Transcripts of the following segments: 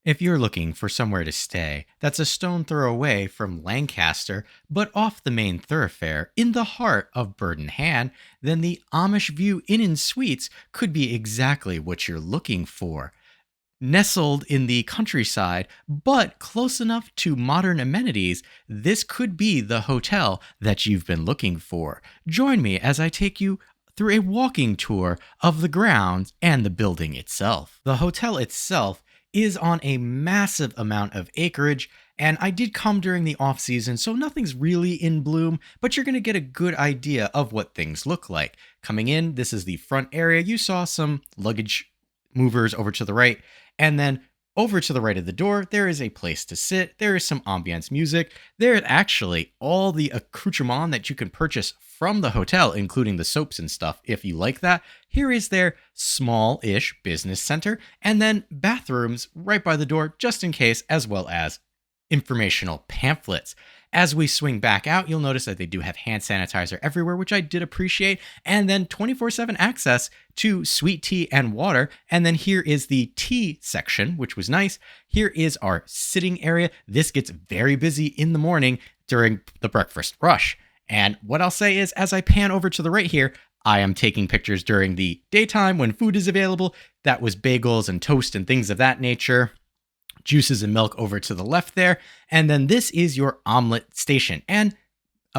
If you're looking for somewhere to stay that's a stone throw away from Lancaster, but off the main thoroughfare in the heart of Bird in Hand, then the AmishView Inn Suites could be exactly what you're looking for. Nestled in the countryside, but close enough to modern amenities, this could be the hotel that you've been looking for. Join me as I take you through a walking tour of the grounds and the building itself. The hotel itself is on a massive amount of acreage, and I did come during the off season, so nothing's really in bloom, but you're going to get a good idea of what things look like. Coming in, this is the front area. You saw some luggage movers over to the right, and then over to the right of the door, there is a place to sit. There is some ambience music. There is actually all the accoutrement that you can purchase from the hotel, including the soaps and stuff, if you like that. Here is their small-ish business center, and then bathrooms right by the door, just in case, as well as informational pamphlets. As we swing back out, you'll notice that they do have hand sanitizer everywhere, which I did appreciate, and then 24/7 access to sweet tea and water. And then here is the tea section, which was nice. Here is our sitting area. This gets very busy in the morning during the breakfast rush. And what I'll say is, as I pan over to the right here, I am taking pictures during the daytime when food is available. That was bagels and toast and things of that nature. Juices and milk over to the left there. And then this is your omelet station and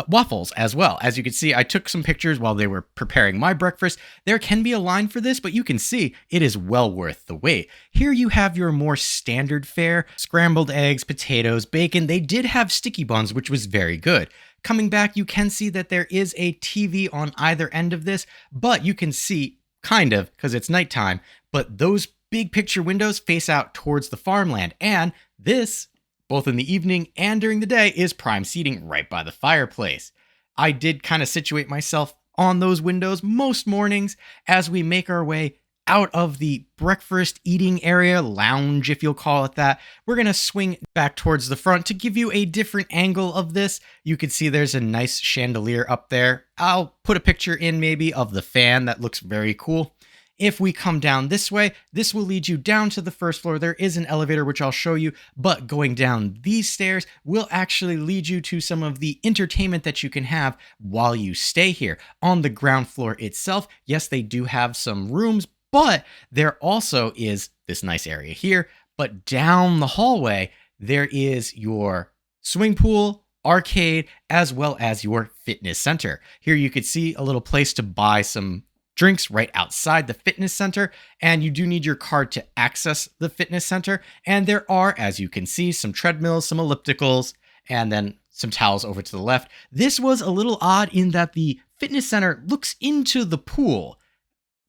waffles as well. As you can see, I took some pictures while they were preparing my breakfast. There can be a line for this, but you can see it is well worth the wait. Here you have your more standard fare, scrambled eggs, potatoes, bacon. They did have sticky buns, which was very good. Coming back, you can see that there is a TV on either end of this, but you can see kind of, because it's nighttime, but those big picture windows face out towards the farmland, and this, both in the evening and during the day, is prime seating right by the fireplace. I did kind of situate myself on those windows most mornings as we make our way out of the breakfast eating area, lounge if you'll call it that. We're going to swing back towards the front to give you a different angle of this. You can see there's a nice chandelier up there. I'll put a picture in maybe of the fan that looks very cool. If we come down this way, this will lead you down to the first floor. There is an elevator, which I'll show you, but going down these stairs will actually lead you to some of the entertainment that you can have while you stay here. On the ground floor itself, yes, they do have some rooms, but there also is this nice area here. But down the hallway, there is your swimming pool, arcade, as well as your fitness center. Here you could see a little place to buy some drinks right outside the fitness center, and you do need your card to access the fitness center. And there are, as you can see, some treadmills, some ellipticals, and then some towels over to the left. This was a little odd in that the fitness center looks into the pool,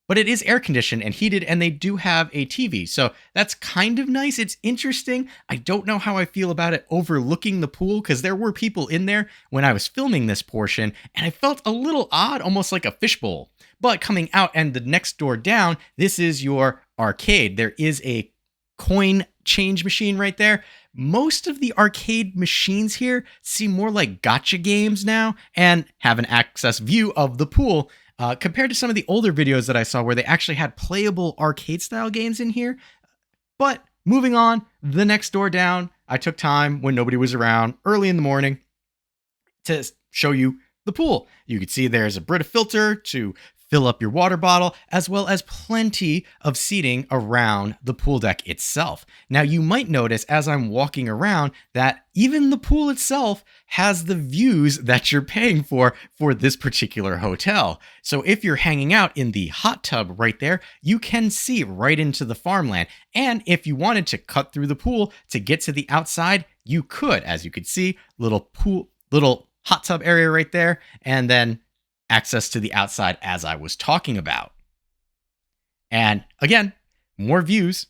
but it is air conditioned and heated, and they do have a TV. So that's kind of nice. It's interesting. I don't know how I feel about it overlooking the pool, because there were people in there when I was filming this portion, and I felt a little odd, almost like a fishbowl. But coming out and the next door down, this is your arcade. There is a coin change machine right there. Most of the arcade machines here seem more like gotcha games now and have an access view of the pool, compared to some of the older videos that I saw where they actually had playable arcade style games in here. But moving on, the next door down, I took time when nobody was around early in the morning to show you the pool. You can see there's a Brita filter to fill up your water bottle, as well as plenty of seating around the pool deck itself. Now, you might notice as I'm walking around that even the pool itself has the views that you're paying for this particular hotel. So if you're hanging out in the hot tub right there, you can see right into the farmland. And if you wanted to cut through the pool to get to the outside, you could. As you could see, little hot tub area right there, and then access to the outside as I was talking about. And again, more views.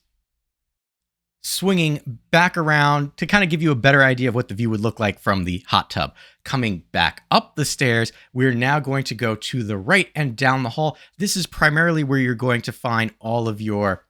Swinging back around to kind of give you a better idea of what the view would look like from the hot tub. Coming back up the stairs, we're now going to go to the right and down the hall. This is primarily where you're going to find all of your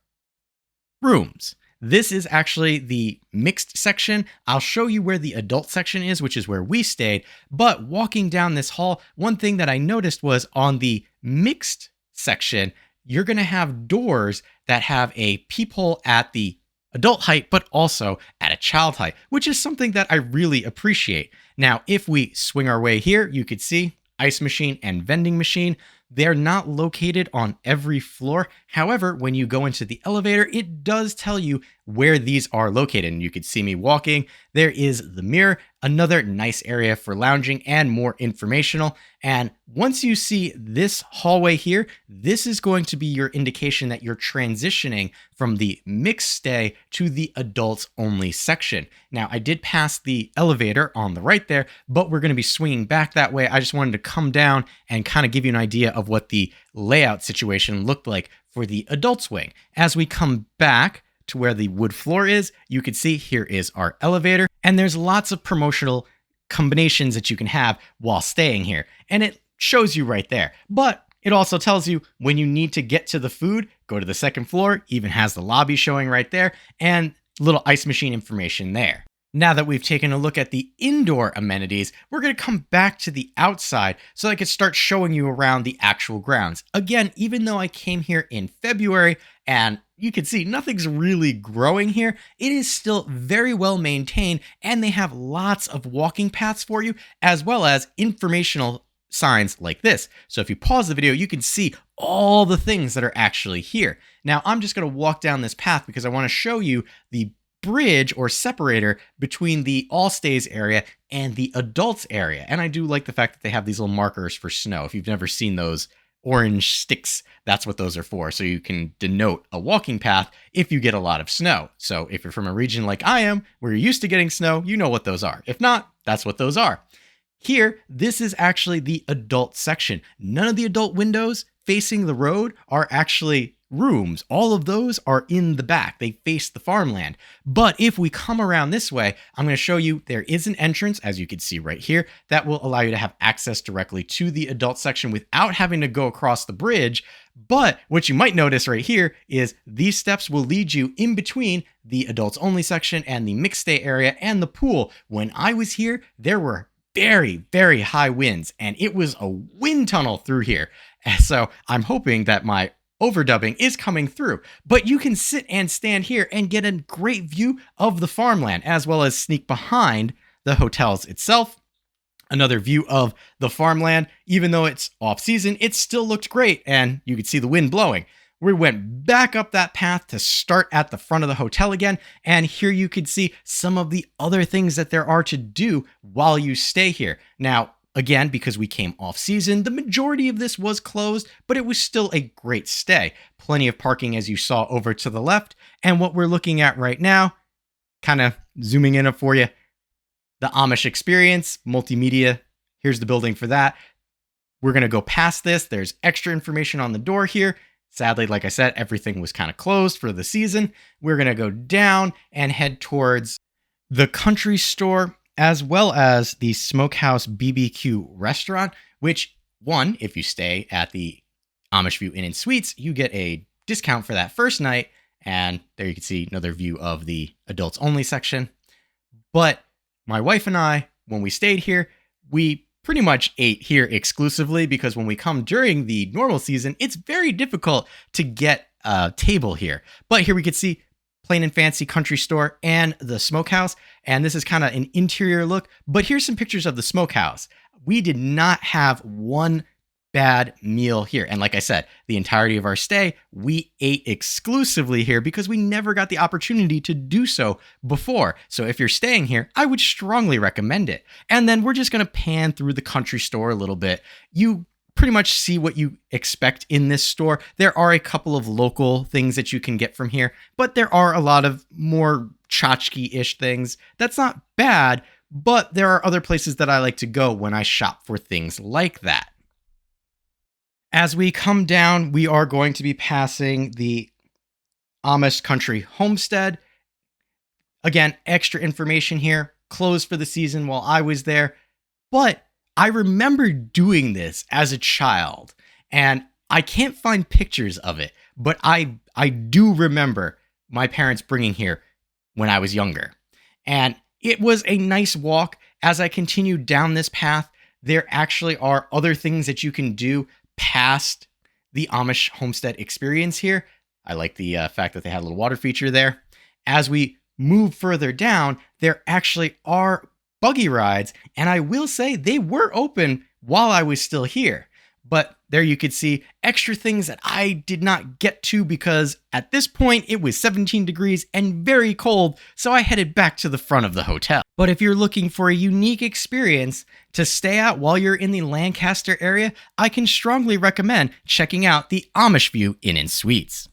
rooms. This is actually the mixed section. I'll show you where the adult section is, which is where we stayed. But walking down this hall, one thing that I noticed was on the mixed section, you're going to have doors that have a peephole at the adult height, but also at a child height, which is something that I really appreciate. Now, if we swing our way here, you could see ice machine and vending machine. They're not located on every floor. However, when you go into the elevator, it does tell you where these are located. And you could see me walking. There is the mirror, another nice area for lounging and more informational. And once you see this hallway here, this is going to be your indication that you're transitioning from the mixed stay to the adults only section. Now, I did pass the elevator on the right there, but we're going to be swinging back that way. I just wanted to come down and kind of give you an idea of what the layout situation looked like for the adults wing. As we come back to where the wood floor is, you can see here is our elevator, and there's lots of promotional combinations that you can have while staying here. And it shows you right there. But it also tells you when you need to get to the food, go to the second floor, even has the lobby showing right there, and little ice machine information there. Now that we've taken a look at the indoor amenities, we're going to come back to the outside so I can start showing you around the actual grounds. Again, even though I came here in February and you can see nothing's really growing here, it is still very well maintained, and they have lots of walking paths for you as well as informational signs like this. So if you pause the video, you can see all the things that are actually here. Now I'm just going to walk down this path because I want to show you the bridge or separator between the all stays area and the adults area. And I do like the fact that they have these little markers for snow. If you've never seen those orange sticks, that's what those are for. So you can denote a walking path if you get a lot of snow. So if you're from a region like I am, where you're used to getting snow, you know what those are. If not, that's what those are. Here, this is actually the adult section. None of the adult windows facing the road are actually rooms. All of those are in the back. They face the farmland. But if we come around this way, I'm going to show you there is an entrance, as you can see right here, that will allow you to have access directly to the adult section without having to go across the bridge. But what you might notice right here is these steps will lead you in between the adults only section and the mixed stay area and the pool. When I was here, there were very, very high winds, and it was a wind tunnel through here. So I'm hoping that my overdubbing is coming through, but you can sit and stand here and get a great view of the farmland, as well as sneak behind the hotels itself. Another view of the farmland. Even though it's off season, it still looked great, and you could see the wind blowing. We went back up that path to start at the front of the hotel again, and here you could see some of the other things that there are to do while you stay here. Now, again, because we came off season, the majority of this was closed, but it was still a great stay. Plenty of parking, as you saw over to the left. And what we're looking at right now, kind of zooming in for you, the Amish experience, multimedia. Here's the building for that. We're going to go past this. There's extra information on the door here. Sadly, like I said, everything was kind of closed for the season. We're going to go down and head towards the country store, as well as the Smokehouse BBQ restaurant, which, one, if you stay at the AmishView Inn Suites, you get a discount for that first night. And there you can see another view of the adults only section. But my wife and I, when we stayed here, we pretty much ate here exclusively, because when we come during the normal season, it's very difficult to get a table here. But here we could see Plain and Fancy Country Store and the Smokehouse. And this is kind of an interior look, but here's some pictures of the Smokehouse. We did not have one bad meal here. And like I said, the entirety of our stay, we ate exclusively here because we never got the opportunity to do so before. So if you're staying here, I would strongly recommend it. And then we're just going to pan through the country store a little bit. You pretty much see what you expect in this store. There are a couple of local things that you can get from here, but there are a lot of more tchotchke-ish things. That's not bad, but there are other places that I like to go when I shop for things like that. As we come down, we are going to be passing the Amish Country Homestead. Again, extra information here, closed for the season while I was there, but I remember doing this as a child, and I can't find pictures of it, but I do remember my parents bringing here when I was younger. And it was a nice walk. As I continued down this path, there actually are other things that you can do past the Amish homestead experience here. I like the fact that they had a little water feature there. As we move further down, there actually are buggy rides, and I will say they were open while I was still here. But there you could see extra things that I did not get to because at this point it was 17 degrees and very cold, so I headed back to the front of the hotel. But if you're looking for a unique experience to stay at while you're in the Lancaster area, I can strongly recommend checking out the AmishView Inn Suites.